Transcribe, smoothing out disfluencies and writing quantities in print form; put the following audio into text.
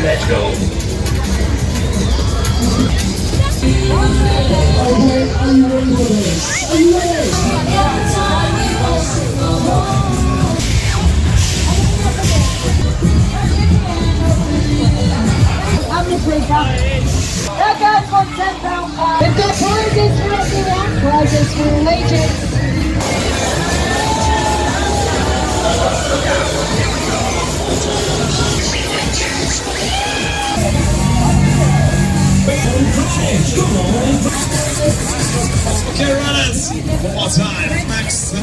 Let's go. Okay, are you ready for this? Are you ready? How many plays up? That guy's for £10. We've got prizes for everyone. Prizes for legends. Okay, runners, one more time. Max.